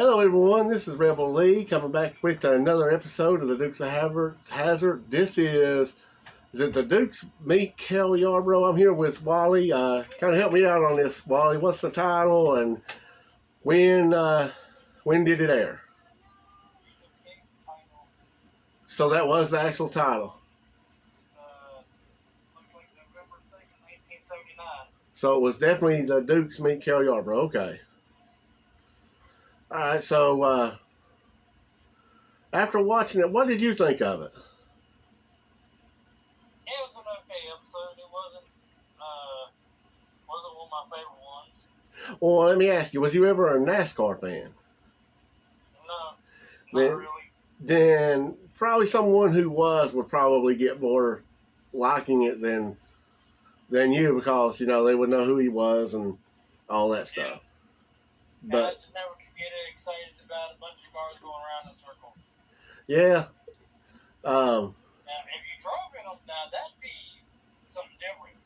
Hello everyone, this is Rebel Lee coming back with another episode of the Dukes of Hazzard. This is it the Dukes meet Cale Yarborough? I'm here with Wally. Kind of help me out on this, Wally. What's the title and when did it air? So that was the actual title. Looks like November 2nd, 1979. So it was definitely the Dukes meet Cale Yarborough. Okay. All right, so after watching it, what did you think of it? It was an okay episode. It wasn't one of my favorite ones. Well, let me ask you, was you ever a NASCAR fan? No, Then- not really. Then probably someone who was would probably get more liking it than you, because they would know who he was and all that stuff. I But just never could get excited about a bunch of cars going around in circles. yeah, Now, if you drove in them, now that'd be something different.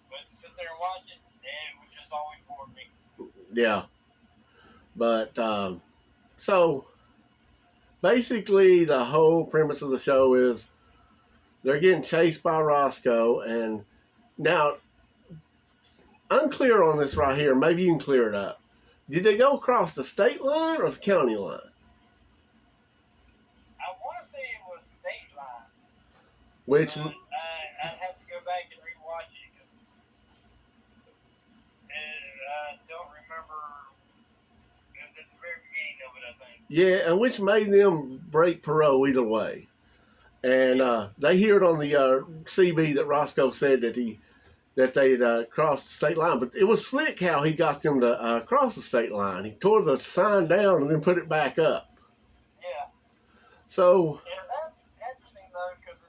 But to sit there and watch it, it would just always bore me. yeah. But so basically, the whole premise of the show is they're getting chased by Roscoe, and now unclear on this right here. Maybe you can clear it up. Did they go across the state line or the county line? I want to say it was state line. Which I'd have to go back and rewatch it because I don't remember. It was at the very beginning of it, I think. yeah, and which made them break parole either way. And they hear it on the CB that Roscoe said that they'd crossed the state line. But it was slick how he got them to cross the state line. He tore the sign down and then put it back up. Yeah. So And that's interesting, though, because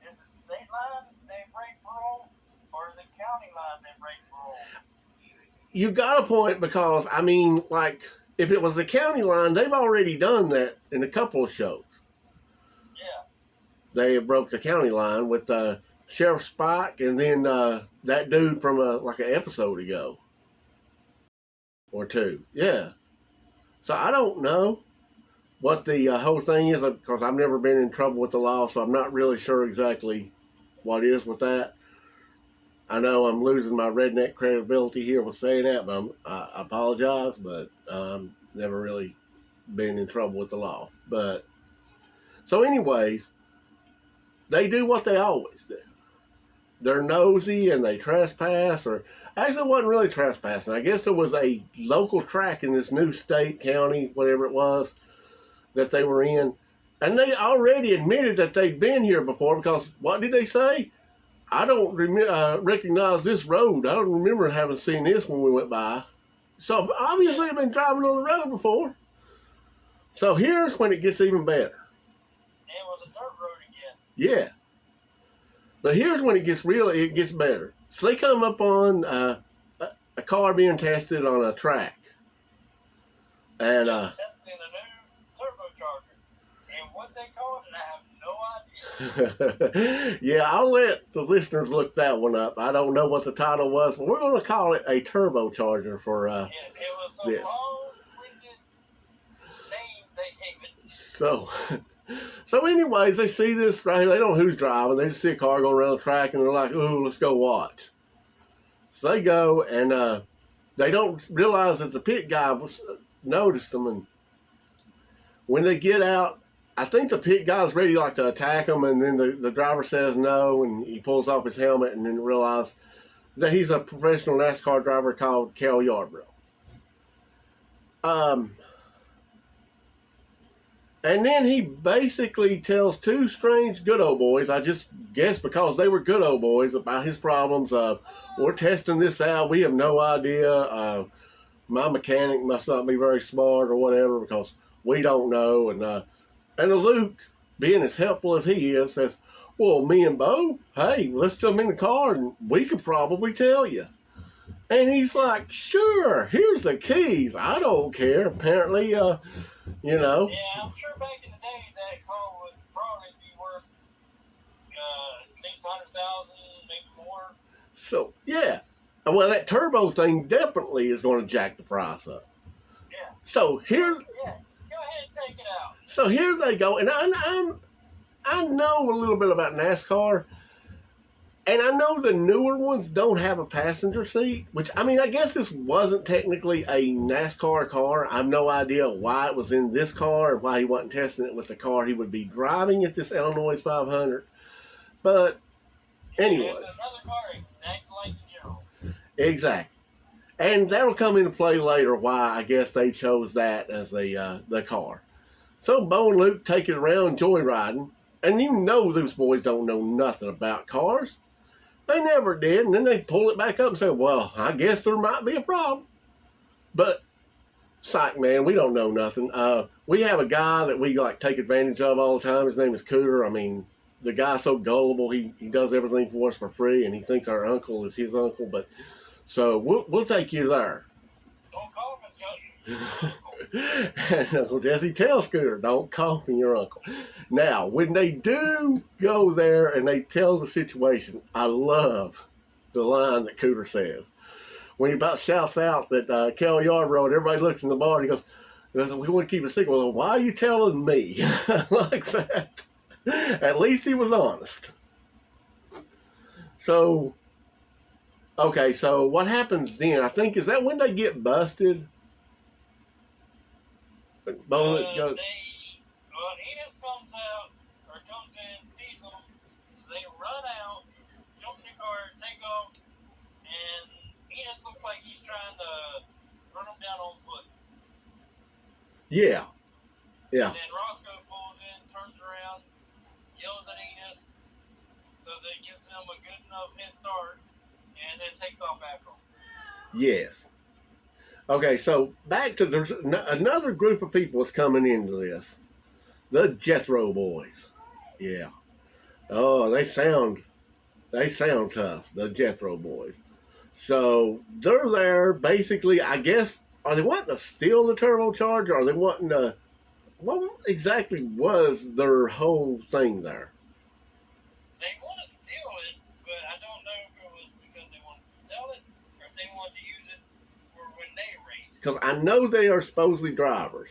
is it state line they break parole, or is it county line they break parole? you got a point, because, I mean, like, if it was the county line, they've already done that in a couple of shows. Yeah. They broke the county line with Sheriff Spike and then that dude from like an episode ago or two. Yeah. So I don't know what the whole thing is, because I've never been in trouble with the law, so I'm not really sure exactly what is with that. I know I'm losing my redneck credibility here with saying that, but I apologize, but never really been in trouble with the law. But so anyways, they do what they always do. They're nosy and they trespass, or actually it wasn't really trespassing. I guess there was a local track in this new state, county, whatever it was, that they were in. And they already admitted that they'd been here before, because what did they say? I don't recognize this road. I don't remember having seen this when we went by. So obviously they've been driving on the road before. So here's when it gets even better. It was a dirt road again. Yeah. But here's when it gets better. So they come up on a car being tested on a track. And Testing a new turbocharger. And what they called it, I have no idea. yeah, I'll let the listeners look that one up. I don't know what the title was, but we're going to call it a turbocharger for Yeah, it was some this. long-winded name they gave it. So anyways, they see this right here. They don't know who's driving. They just see a car going around the track, and they're like, ooh, let's go watch. So they go, and they don't realize that the pit guy noticed them. And when they get out, I think the pit guy's ready to attack them, and then the driver says no, and he pulls off his helmet, and then realizes that he's a professional NASCAR driver called Cale Yarborough. And then he basically tells two strange good old boys, I just guess because they were good old boys, about his problems. We're testing this out. We have no idea. My mechanic must not be very smart or whatever, because we don't know. And Luke, being as helpful as he is, says, well, me and Bo, hey, let's jump in the car and we could probably tell you. And he's like, sure, here's the keys. I don't care. Apparently, Yeah, I'm sure back in the day that car would probably be worth at least 100,000, maybe more. So, yeah. Well, that turbo thing definitely is going to jack the price up. Yeah. So here, Yeah, So here they go, and I know a little bit about NASCAR, and I know the newer ones don't have a passenger seat, which, I mean, I guess this wasn't technically a NASCAR car. I have no idea why it was in this car and why he wasn't testing it with the car he would be driving at this Illinois 500. But anyway. There's another car exactly like the General. Exactly. And that'll come into play later why I guess they chose that as the car. So Bo and Luke take it around joyriding, and you know those boys don't know nothing about cars. They never did, and then they pull it back up and say, well, I guess there might be a problem. But, psych, man, we don't know nothing. We have a guy that we like take advantage of all the time. His name is Cooter. I mean, the guy's so gullible. He does everything for us for free, and he thinks our uncle is his uncle. But so we'll take you there. Don't call him your uncle. And Uncle Jesse tells Scooter, don't call me your uncle. Now, when they do go there and they tell the situation, I love the line that Cooter says. When he about shouts out that Cale Yarborough, and everybody looks in the bar, and he goes, we want to keep it a secret. Well, why are you telling me? Like that. At least he was honest. So, okay, so what happens then? I think, is that when they get busted? Enos comes out, or comes in, sees them, so they run out, jump in the car, take off, and Enos looks like he's trying to run them down on foot. Yeah. And then Roscoe pulls in, turns around, yells at Enos, so that gives him a good enough head start, and then takes off after him. Yes. Okay, so back to there's another group of people that's coming into this. The Jethro boys. Yeah. Oh, they sound tough, the Jethro boys. So they're there basically, I guess, are they wanting to steal the turbocharger? Or are they wanting to, what exactly was their whole thing there? They want to steal it, but I don't know if it was because they wanted to sell it or if they wanted to use it for when they race. Because I know they are supposedly drivers.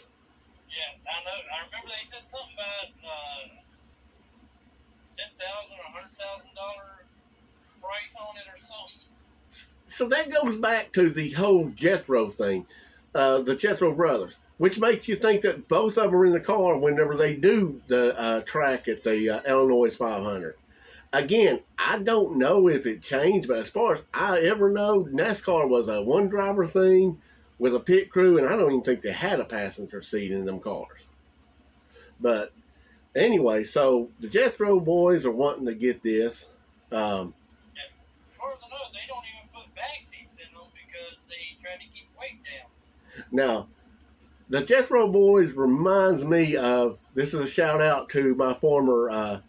Yeah, I know. I remember they said something about $10,000 or $100,000 price on it or something. So that goes back to the whole Jethro thing, the Jethro brothers, which makes you think that both of them are in the car whenever they do the track at the Illinois 500. Again, I don't know if it changed, but as far as I ever know, NASCAR was a one-driver thing with a pit crew, and I don't even think they had a passenger seat in them cars. But anyway, so the Jethro boys are wanting to get this. As far as I know, they don't even put back seats in them because they try to keep weight down. Now, the Jethro boys reminds me of, this is a shout out to my former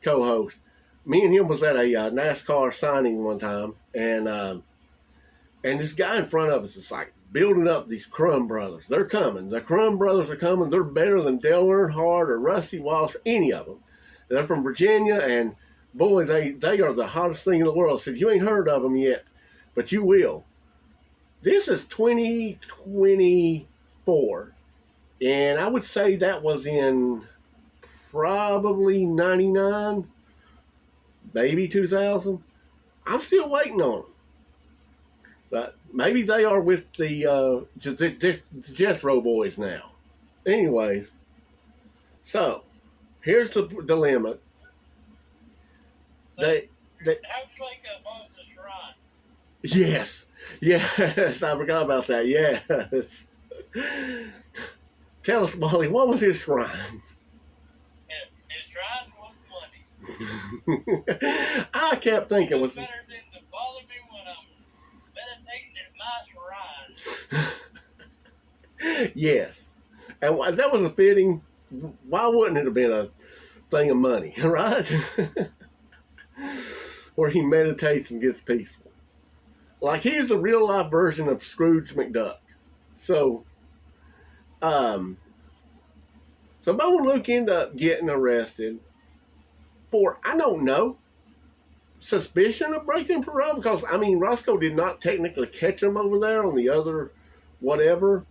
co-host. Me and him was at a NASCAR signing one time, and this guy in front of us is like building up these Crum brothers. They're coming. The Crum brothers are coming. They're better than Dale Earnhardt or Rusty Wallace or any of them. They're from Virginia, and boy, they are the hottest thing in the world. I said, you ain't heard of them yet, but you will. This is 2024, and I would say that was in probably 99, maybe 2000. I'm still waiting on them. But maybe they are with the Jethro boys now. Anyways, so here's the dilemma. So, they how'd you like above the shrine? Yes, I forgot about that. Yes. Tell us, Molly, what was his shrine? His shrine was money. I kept thinking it was better than to bother me when I'm meditating in my shrine. Yes, and that was a fitting. Why wouldn't it have been a thing of money, right? Where he meditates and gets peaceful. Like he's the real life version of Scrooge McDuck. So Bo and Luke end up getting arrested for, I don't know, suspicion of breaking parole, because I mean Roscoe did not technically catch him over there on the other whatever.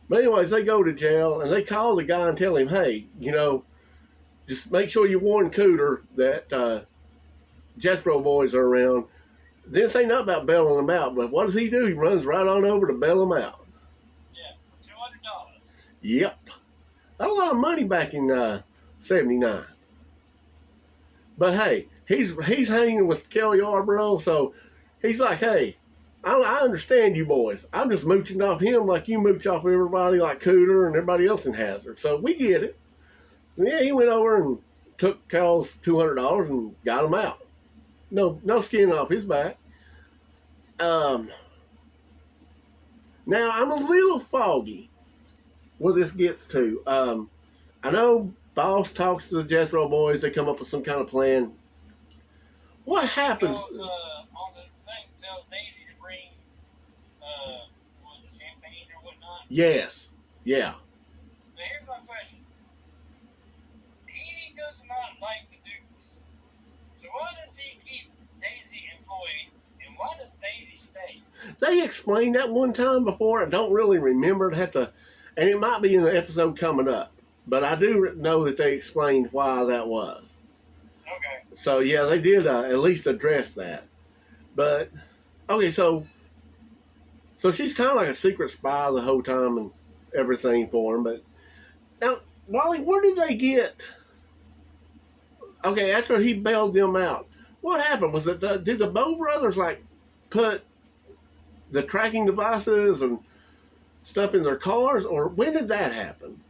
But anyways, they go to jail and they call the guy and tell him, hey, just make sure you warn Cooter that Jethro boys are around. Didn't say nothing about bailing them out, but what does he do? He runs right on over to bail them out. Yeah, $200. Yep. That's a lot of money back in '79. But hey, he's hanging with Cale Yarborough, so he's like, hey, I understand you boys. I'm just mooching off him like you mooch off everybody like Cooter and everybody else in Hazard. So we get it. So yeah, he went over and took Cale's $200 and got him out. No skin off his back. Now I'm a little foggy where this gets to. I know Boss talks to the Jethro boys. They come up with some kind of plan. What happens? On the thing, tells Daisy to bring, was it champagne or whatnot? Yes. Yeah. Now here's my question. He does not like the Dukes. So why does he keep Daisy employed, and why does Daisy stay? They explained that one time before. I don't really remember. And it might be in the episode coming up. But I do know that they explained why that was. Okay. So yeah, they did at least address that. But okay, so she's kind of like a secret spy the whole time and everything for him. But now, Wally, where did they get? Okay, after he bailed them out, what happened? Was it did the Bow brothers like put the tracking devices and stuff in their cars, or when did that happen?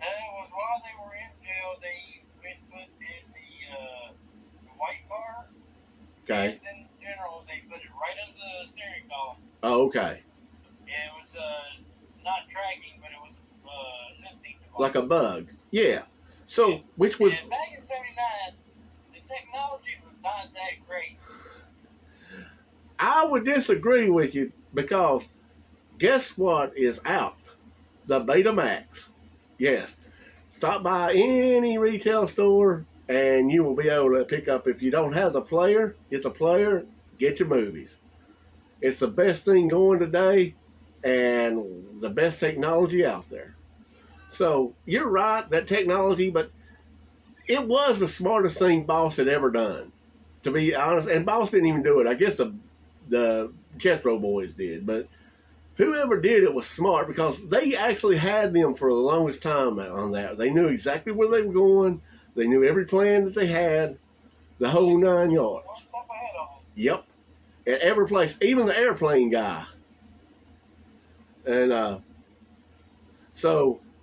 It was while they were in jail. They been put in the white car. Okay. And in general, they put it right under the steering column. Oh, okay. And it was not tracking, but it was listening device. Like a bug. Yeah. So, which was... And back in '79, the technology was not that great. I would disagree with you because guess what is out? The Betamax. Yes. Stop by any retail store and you will be able to pick up. If you don't have the player, get the player, get your movies. It's the best thing going today and the best technology out there. So you're right, that technology, but it was the smartest thing Boss had ever done, to be honest. And Boss didn't even do it. I guess the Jethro boys did, but whoever did it was smart because they actually had them for the longest time on that. They knew exactly where they were going. They knew every plan that they had, the whole 9 yards. One step ahead of them. Yep. At every place, even the airplane guy. And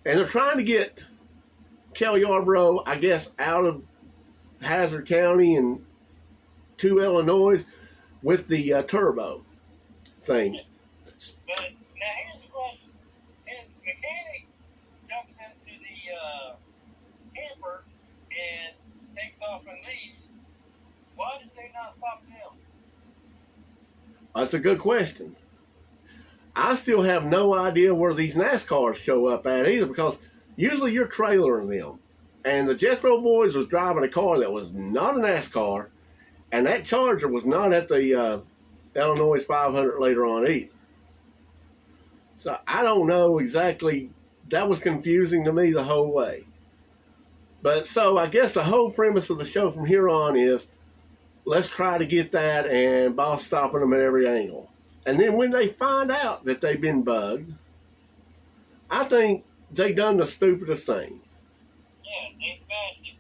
and they're trying to get Cale Yarborough, I guess, out of Hazard County and to Illinois with the turbo thing. But now here's the question. His mechanic jumps into the camper and takes off and leaves. Why did they not stop them? That's a good question. I still have no idea where these NASCARs show up at either because usually you're trailering them. And the Jethro boys was driving a car that was not a NASCAR, and that Charger was not at the Illinois 500 later on either. So I don't know exactly. That was confusing to me the whole way. But so I guess the whole premise of the show from here on is let's try to get that and Boss stopping them at every angle. And then when they find out that they've been bugged, I think they done the stupidest thing. Yeah, they smashed it.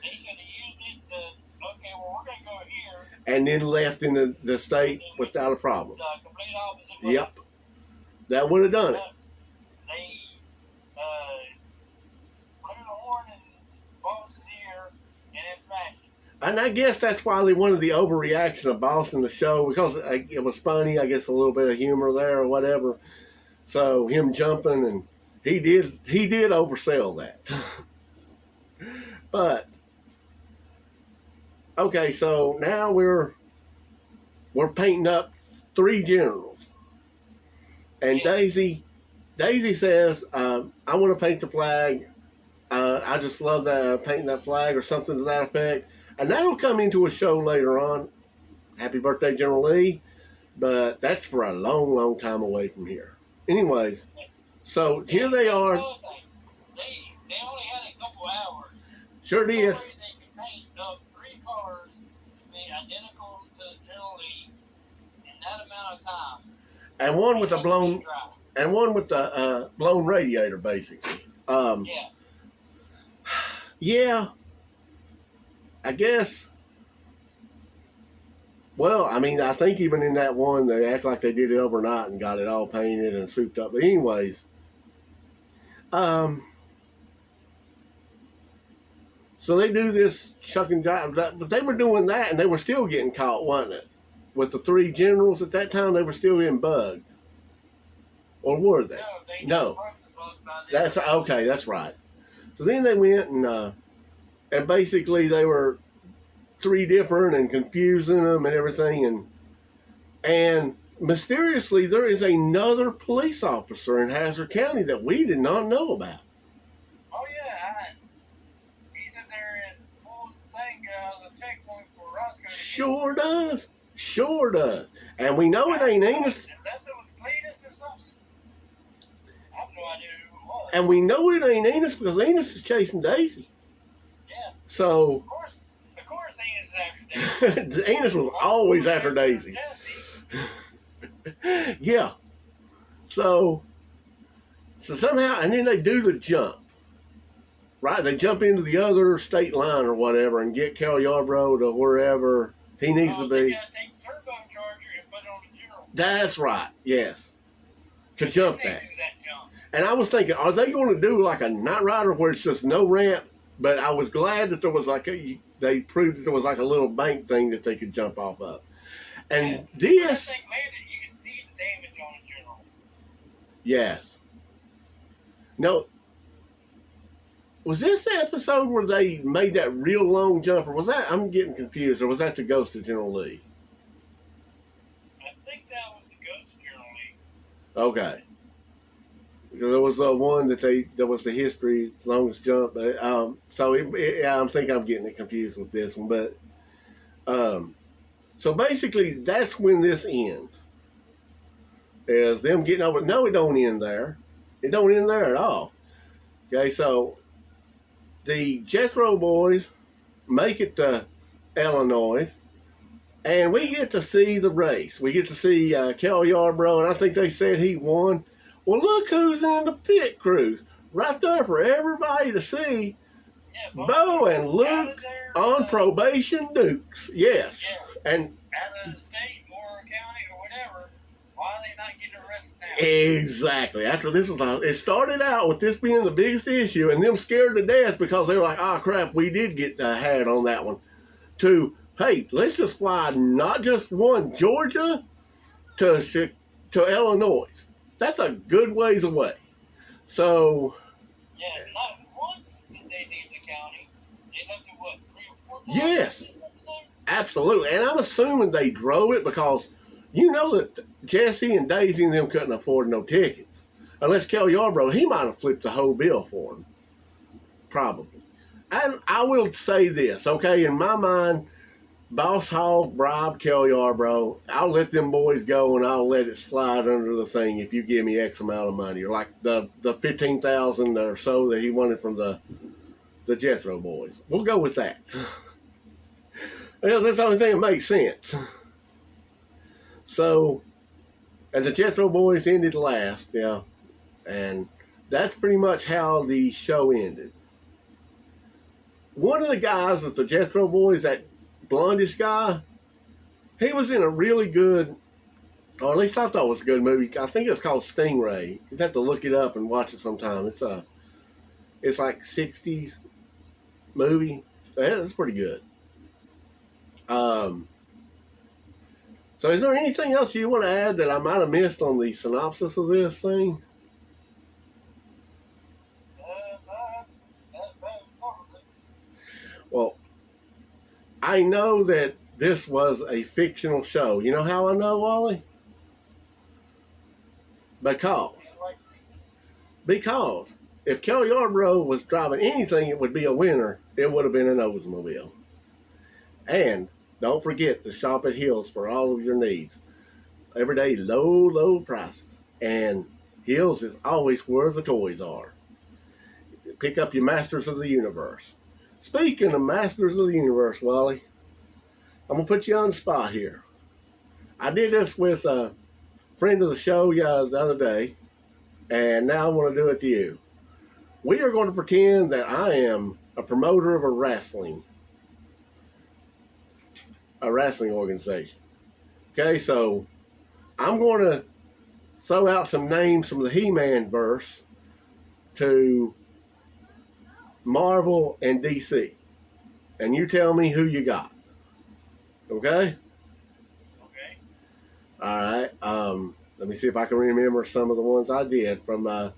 They should have used it to, okay, well, we're going to go here. And then left in the state without a problem. The complete opposite way. Yep. That would have done it. They blew the horn in Boss's ear and then smashed it. And I guess that's why they wanted the overreaction of Boss in the show because it was funny. I guess a little bit of humor there or whatever. So him jumping and he did oversell that. But okay, so now we're painting up 3 generals, and Daisy says, "I want to paint the flag. I just love that painting that flag or something to that effect." And that'll come into a show later on. Happy birthday, General Lee. But that's for a long, long time away from here. Anyways, So here they are. They only had a couple hours. Sure did. They could paint up 3 cars to be identical to General Lee in that amount of time. And one with a blown radiator, basically. Yeah. Yeah. I guess. Well, I mean, I think even in that one, they act like they did it overnight and got it all painted and souped up. But anyways, so they do this shucking job, but they were doing that and they were still getting caught, wasn't it? With the 3 generals at that time, they were still getting bugged. Or were they? No. That's okay. That's right. So then they went and basically they were 3 different and confusing them and everything, and mysteriously there is another police officer in Hazard County that we did not know about. Oh yeah, he's in there and pulls the thing out of the checkpoint for Roscoe. Sure does. And we know it ain't Enos. Unless it was Cletus or something. I have no idea who it was. And we know it ain't Enos because Enos is chasing Daisy. Yeah. So. Of course Enos is after Daisy. Enos was always after Daisy. Yeah. So somehow, and then they do the jump. Right? They jump into the other state line or whatever and get Cale Yarborough to wherever he needs to be. They gotta take the turbine charger and put it on the General. That's right. Yes. To jump that. Do that jump. And I was thinking, are they going to do like a Knight Rider where it's just no ramp? But I was glad that there was they proved that there was like a little bank thing that they could jump off of. And this. I think maybe you can see the damage on the General. Yes. No. Was this the episode where they made that real long jump, or was that, I'm getting confused, or was that the Ghost of General Lee? I think that was the Ghost of General Lee. Okay. Because there was the one that was the history, longest jump. So I think I'm getting it confused with this one. But, so basically, that's when this ends. Is them getting over. No, it don't end there. It don't end there at all. Okay, so the Jethro boys make it to Illinois, and we get to see the race. We get to see Cale Yarborough, and I think they said he won. Well, look who's in the pit crews. Right there for everybody to see. Yeah, Bo and Luke on probation Dukes. Yes. Yeah. And out of the state or county or whatever, why are they not getting arrested now? exactly. After this it started out with this being the biggest issue and them scared to death because they were like, oh crap, we did get had on that one. To, hey, let's just fly not just one Georgia to Illinois. That's a good ways away. So. Yeah, not once did they leave the county. They left it, what, 3 or 4 times? Yes. Absolutely. And I'm assuming they drove it because you know that Jesse and Daisy and them couldn't afford no tickets. Unless Cale Yarborough, he might have flipped the whole bill for them. Probably. And I will say this, okay, in my mind, Boss Hogg bribed Cale Yarborough. I'll let them boys go and I'll let it slide under the thing if you give me X amount of money. Or like the $15,000 or so that he wanted from the Jethro boys. We'll go with that. Because that's the only thing that makes sense. So, and the Jethro boys ended last, yeah. And that's pretty much how the show ended. One of the guys with the Jethro boys, that blondish guy, he was in a really good, or at least I thought it was a good movie. I think it was called Stingray. You'd have to look it up and watch it sometime. It's like 60s movie. It's pretty good. So is there anything else you want to add that I might have missed on the synopsis of this thing? Well, I know that this was a fictional show. You know how I know, Wally? Because if Cale Yarborough was driving anything, it would be a winner. It would have been an Oldsmobile. And don't forget to shop at Hills for all of your needs. Everyday low prices. And Hills is always where the toys are. Pick up your Masters of the Universe. Speaking of Masters of the Universe, Wally, I'm going to put you on the spot here. I did this with a friend of the show the other day, and now I want to do it to you. We are going to pretend that I am a promoter of a wrestling organization. Okay, so I'm going to throw out some names from the He-Man verse to Marvel and DC, and you tell me who you got. Okay? Okay. All right. Let me see if I can remember some of the ones I did. From the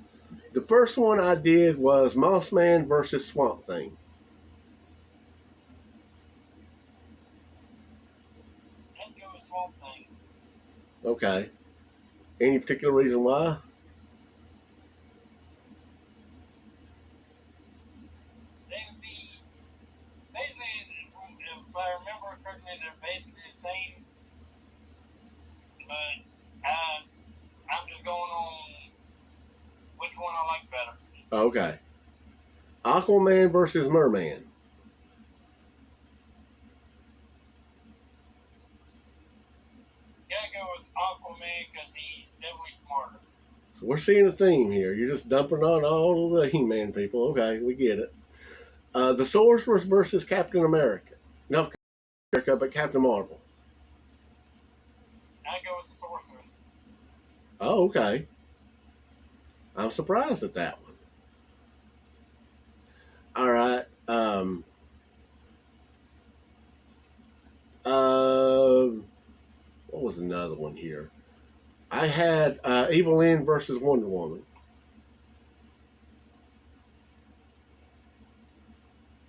first one I did was Mossman versus Swamp Thing. Let's go with Swamp Thing. Okay. Any particular reason why? They would be basically, if I remember correctly, they're basically the same. But I'm just going on which one I like better. Okay. Aquaman versus Merman. Gotta go with Aquaman because he's definitely smarter. So we're seeing a theme here. You're just dumping on all of the He-Man people. Okay, we get it. The Sorceress versus Captain America. No, Captain America, but Captain Marvel. I go with Sorceress. Oh, okay. I'm surprised at that one. All right. What was another one here? I had Evil Lynn versus Wonder Woman.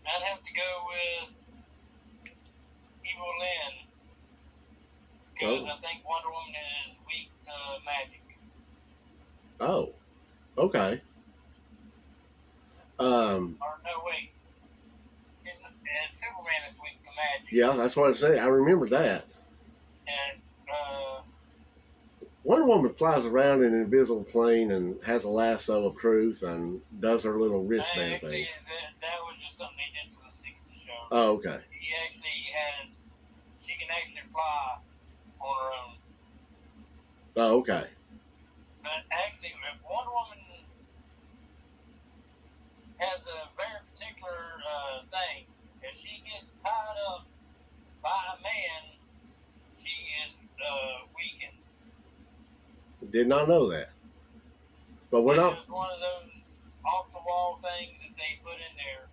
I'd have to go with Evil Lynn because I think Wonder Woman is weak to magic. Oh, okay. Or no, wait. Superman is weak to magic. Yeah, that's what I say. I remember that. And Wonder Woman flies around in an invisible plane and has a lasso of truth and does her little wristband thing. That was just something they did for the 60 show. Oh, okay. She can actually fly on her own. Oh, okay. But actually, if Wonder Woman has a very particular thing, if she gets tied up by a man, she is weakened. Did not know that. But we're not. It was one of those off the wall things that they put in there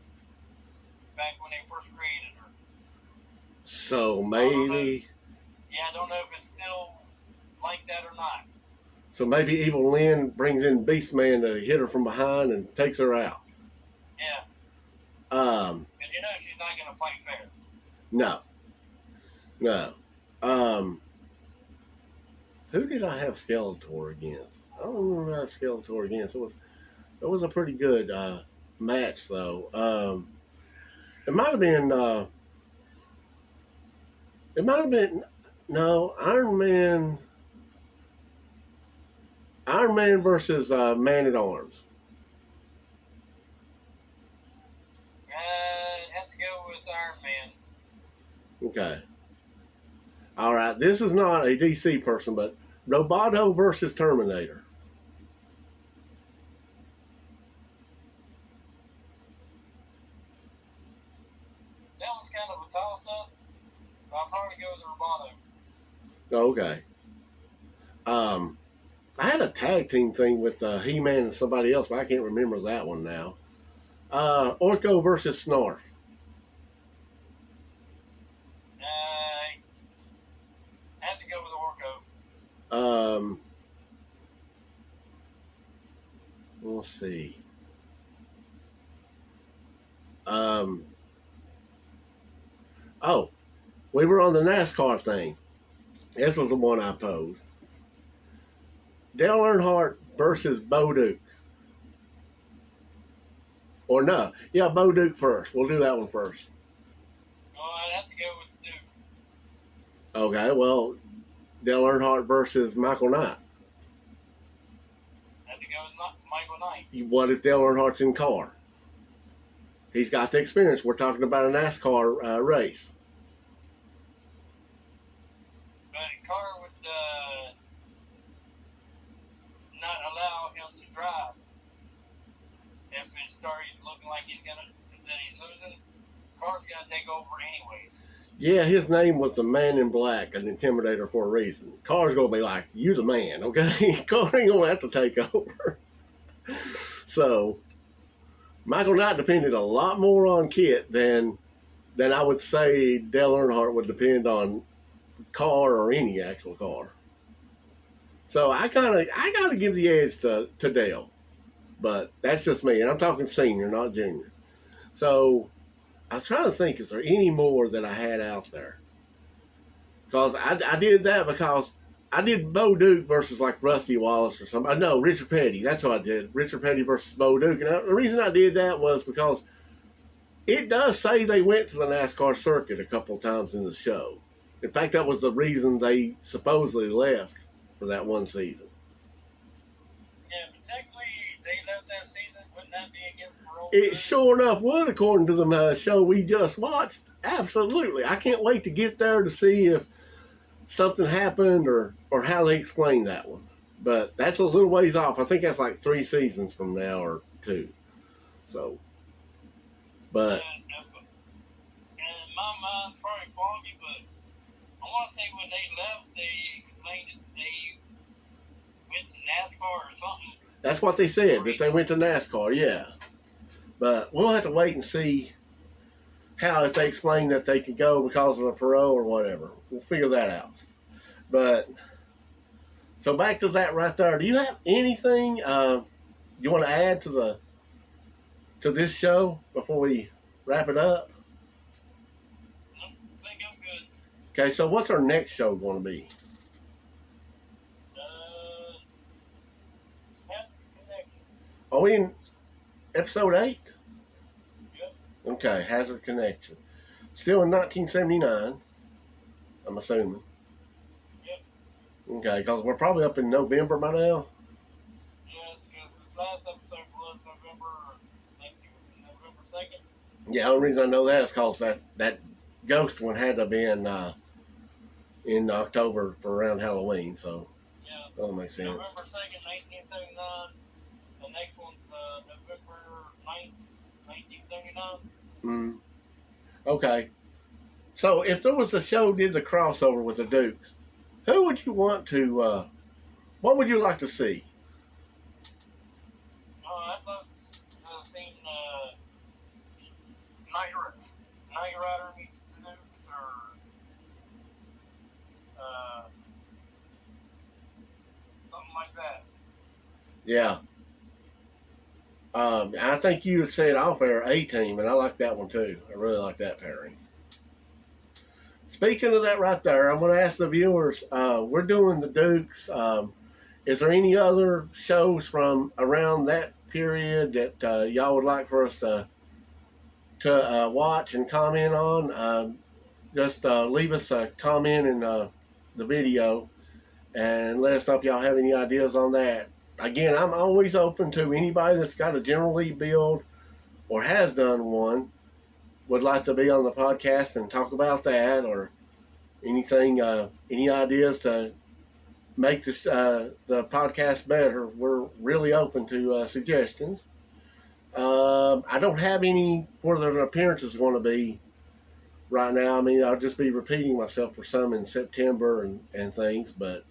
back when they first created her. So maybe. I don't know if it's still like that or not. So maybe Evil Lynn brings in Beastman to hit her from behind and takes her out. Yeah. Because she's not going to fight fair. No. Who did I have Skeletor against? I don't remember who I had Skeletor against. It was a pretty good match, though. It might have been. No, Iron Man. Iron Man versus Man at Arms. I'd have to go with Iron Man. Okay. All right. This is not a DC person, but Roboto versus Terminator. That one's kind of a toss-up. I'll probably go with Roboto. Okay. I had a tag team thing with He-Man and somebody else, but I can't remember that one now. Orko versus Snarf. I have to go with Orko. Let's see. We were on the NASCAR thing. This was the one I posed. Dale Earnhardt versus Bo Duke. Or no. Yeah, Bo Duke first. We'll do that one first. I'd have to go with Duke. Okay, well, Dale Earnhardt versus Michael Knight. I'd Michael Knight. What if Dale Earnhardt's in car? He's got the experience. We're talking about a NASCAR race. But Carr would not allow him to drive if it started looking like he's losing. Carr's gonna take over anyways. Yeah, his name was the Man in Black, an intimidator for a reason. Carr's gonna be like, "You the man, okay?" Carr ain't gonna have to take over. So, Michael Knight depended a lot more on Kit than I would say Dale Earnhardt would depend on Carr or any actual car. So I gotta give the edge to Dale, but that's just me, and I'm talking senior, not junior. So I was trying to think, is there any more that I had out there? Because I did that because I did Bo Duke versus like Rusty Wallace or something. No, Richard Petty. That's what I did. Richard Petty versus Bo Duke. And the reason I did that was because it does say they went to the NASCAR circuit a couple of times in the show. In fact, that was the reason they supposedly left for that one season. Yeah, but technically they left that season. Wouldn't that be against parole? It sure enough would, according to the show we just watched. Absolutely. I can't wait to get there to see if something happened or how they explain that one. But that's a little ways off. I think that's like 3 seasons from now or 2. So, but. And my mind's probably foggy, but I want to say when they left, they explained that they went to NASCAR or something. That's what they said, that they went to NASCAR, yeah. But we'll have to wait and see how, if they explain that they could go because of the parole or whatever. We'll figure that out. But, so back to that right there. Do you have anything you want to add to this show before we wrap it up? I think I'm good. Okay, so what's our next show going to be? Are we in episode 8? Yep. Okay, Hazard Connection. Still in 1979, I'm assuming. Yep. Okay, because we're probably up in November by now. Yeah, because this last episode was November 2nd. Yeah, the only reason I know that is because that ghost one had to be in October for around Halloween, so yeah, that makes sense. November 2nd, 1979. The next one's November 9th, 1979. Okay. So if there was a show did the crossover with the Dukes, who would you want to, what would you like to see? Oh, I'd love to have seen Knight Rider meets the Dukes, or something like that. Yeah. I think you had said off air A-Team, and I like that one too. I really like that pairing. Speaking of that right there, I'm going to ask the viewers, we're doing the Dukes. Is there any other shows from around that period that y'all would like for us to watch and comment on? Just leave us a comment in the video and let us know if y'all have any ideas on that. Again, I'm always open to anybody that's got a General Lee build or has done one, would like to be on the podcast and talk about that, or anything, any ideas to make this the podcast better. We're really open to suggestions. I don't have any where the appearance is going to be right now. I mean, I'll just be repeating myself for some in September and things, but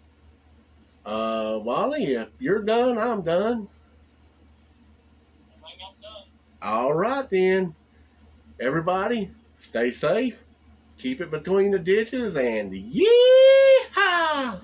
Wally, if you're done, I'm done. I think I'm done. All right then. Everybody, stay safe. Keep it between the ditches and yeehaw!